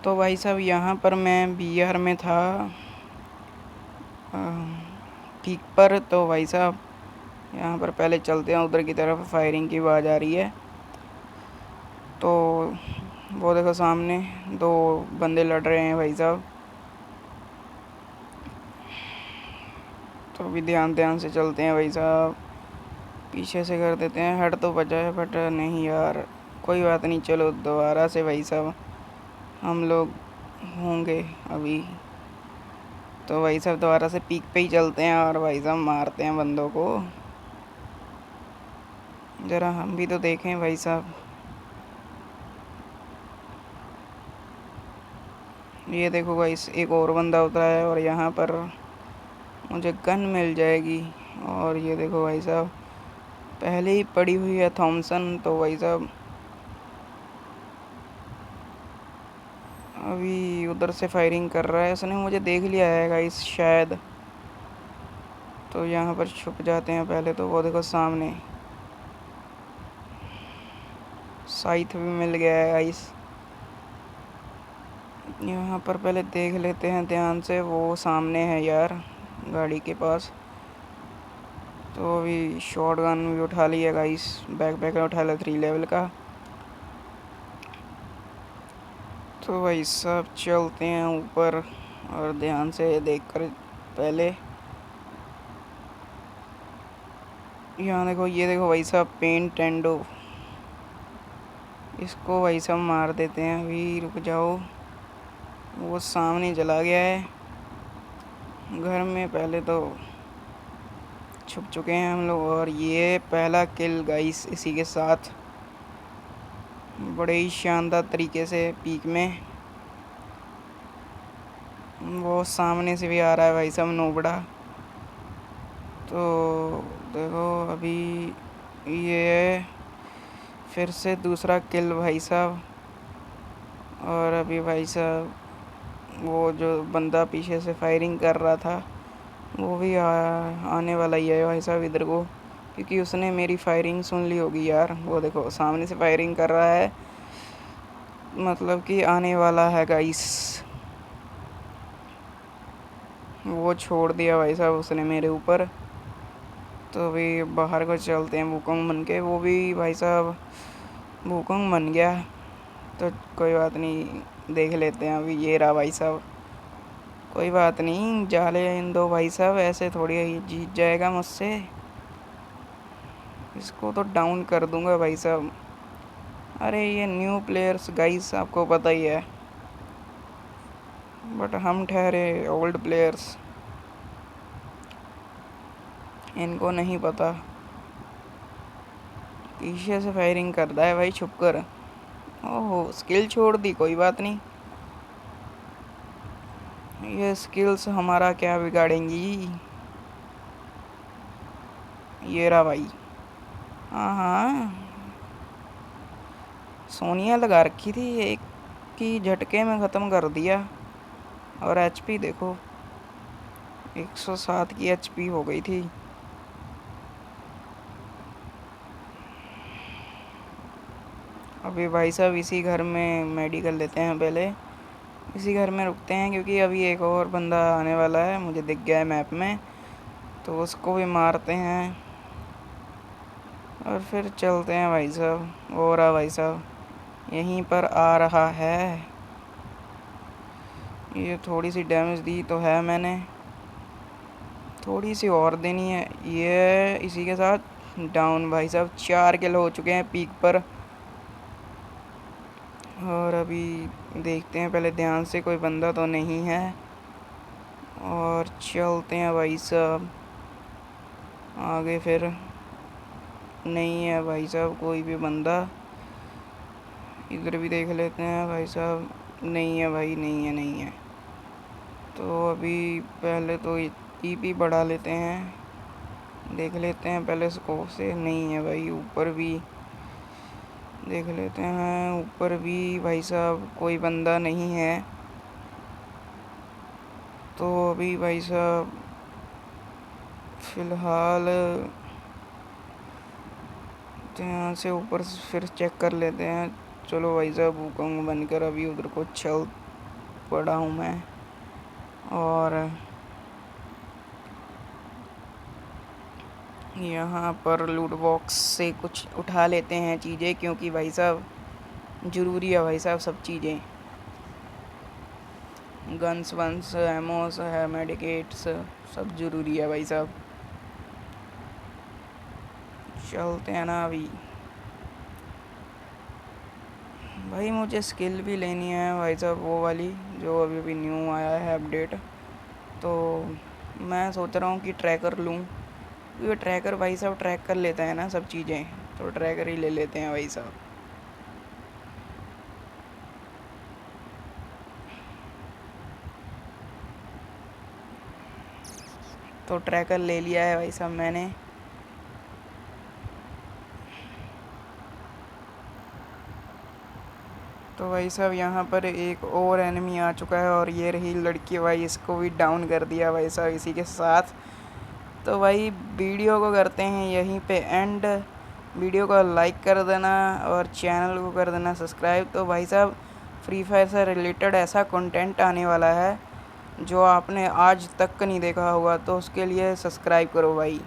तो भाई साहब यहाँ पर मैं बिहार में था पीक पर। तो भाई साहब यहाँ पर पहले चलते हैं, उधर की तरफ फायरिंग की आवाज़ आ रही है। तो वो देखो सामने 2 बंदे लड़ रहे हैं भाई साहब। तो अभी ध्यान से चलते हैं भाई साहब, पीछे से कर देते हैं हट तो बचा है, बट नहीं यार कोई बात नहीं, चलो दोबारा से भाई साहब हम लोग होंगे अभी। तो भाई साहब दोबारा से पीक पे ही चलते हैं और भाई साहब मारते हैं बंदों को। ज़रा हम भी तो देखें भाई साहब। ये देखो गाइस, एक और बंदा उतरा है और यहाँ पर मुझे गन मिल जाएगी। और ये देखो भाई साहब पहले ही पड़ी हुई है थॉमसन। तो भाई साहब अभी उधर से फायरिंग कर रहा है, उसने मुझे देख लिया है गाइस शायद। तो यहाँ पर छुप जाते हैं पहले। तो वो देखो सामने साइथ भी मिल गया है गाइस। यहाँ पर पहले देख लेते हैं ध्यान से, वो सामने है यार गाड़ी के पास। तो अभी शॉट गन भी उठा लिया गाइस, बैकपैक में उठा लिया 3 लेवल का। तो भाई सब चलते हैं ऊपर और ध्यान से देख कर पहले। यहाँ देखो, ये देखो भाई साहब पेंटेंडो, इसको भाई साहब मार देते हैं। अभी रुक जाओ, वो सामने चला गया है घर में। पहले तो छुप चुके हैं हम लोग और ये पहला किल गाइस इसी के साथ बड़े ही शानदार तरीके से पीक में। वो सामने से भी आ रहा है भाई साहब नोबड़ा। तो देखो अभी ये फिर से दूसरा किल भाई साहब। और अभी भाई साहब वो जो बंदा पीछे से फायरिंग कर रहा था वो भी आने वाला ही है भाई साहब इधर को, क्योंकि उसने मेरी फायरिंग सुन ली होगी यार। वो देखो सामने से फायरिंग कर रहा है, मतलब कि आने वाला है गाइस। वो छोड़ दिया भाई साहब उसने मेरे ऊपर। तो अभी बाहर को चलते हैं वुकोंग बन के। वो भी भाई साहब वुकोंग बन गया। तो कोई बात नहीं, देख लेते हैं। अभी ये रहा भाई साहब, कोई बात नहीं, जाले इन दो भाई साहब, ऐसे थोड़ी ही जीत जाएगा मुझसे। इसको तो डाउन कर दूंगा भाई साहब। अरे ये न्यू प्लेयर्स गाइस आपको पता ही है, बट हम ठहरे ओल्ड प्लेयर्स, इनको नहीं पता। पीछे से फायरिंग करता है भाई छुप कर। ओहो स्किल छोड़ दी, कोई बात नहीं, ये स्किल्स हमारा क्या बिगाड़ेंगी। ये रहा भाई, हाँ हाँ सोनिया लगा रखी थी, एक की झटके में ख़त्म कर दिया। और एचपी देखो 107 की एचपी हो गई थी। अभी भाई साहब इसी घर में मेडिकल लेते हैं पहले, इसी घर में रुकते हैं, क्योंकि अभी एक और बंदा आने वाला है, मुझे दिख गया है मैप में। तो उसको भी मारते हैं और फिर चलते हैं भाई साहब। हो रहा भाई साहब यहीं पर आ रहा है। ये थोड़ी सी डैमेज दी तो है मैंने, थोड़ी सी और देनी है। ये इसी के साथ डाउन भाई साहब, 4 किल हो चुके हैं पीक पर। और अभी देखते हैं पहले ध्यान से, कोई बंदा तो नहीं है। और चलते हैं भाई साहब आगे। फिर नहीं है भाई साहब कोई भी बंदा। इधर भी देख लेते हैं भाई साहब, नहीं है भाई, नहीं है नहीं है। तो अभी पहले तो ईपी बढ़ा लेते हैं, देख लेते हैं पहले स्कोप से। नहीं है भाई, ऊपर भी देख लेते हैं, ऊपर भी भाई साहब कोई बंदा नहीं है। तो अभी भाई साहब फ़िलहाल यहाँ से ऊपर फिर चेक कर लेते हैं। चलो भाई साहब वुकोंग बनकर अभी उधर को चलते पड़ा हूँ मैं। और यहाँ पर लूट बॉक्स से कुछ उठा लेते हैं चीज़ें, क्योंकि भाई साहब ज़रूरी है भाई साहब सब चीज़ें। गन्स वंस एमोस है, मेडिकेट्स सब ज़रूरी है भाई साहब। चलते हैं ना अभी भाई। मुझे स्किल भी लेनी है भाई साहब, वो वाली जो अभी अभी न्यू आया है अपडेट। तो मैं सोच रहा हूँ कि ट्रैकर लूँ, क्योंकि ट्रैकर भाई साहब ट्रैक कर लेता है ना सब चीज़ें, तो ट्रैकर ही ले लेते हैं भाई साहब। तो ट्रैकर ले लिया है भाई साहब मैंने। तो भाई साहब यहाँ पर एक और एनिमी आ चुका है, और ये रही लड़की भाई, इसको भी डाउन कर दिया भाई साहब इसी के साथ। तो भाई वीडियो को करते हैं यहीं पे एंड। वीडियो को लाइक कर देना और चैनल को कर देना सब्सक्राइब। तो भाई साहब फ्री फायर से रिलेटेड ऐसा कंटेंट आने वाला है जो आपने आज तक नहीं देखा होगा, तो उसके लिए सब्सक्राइब करो भाई।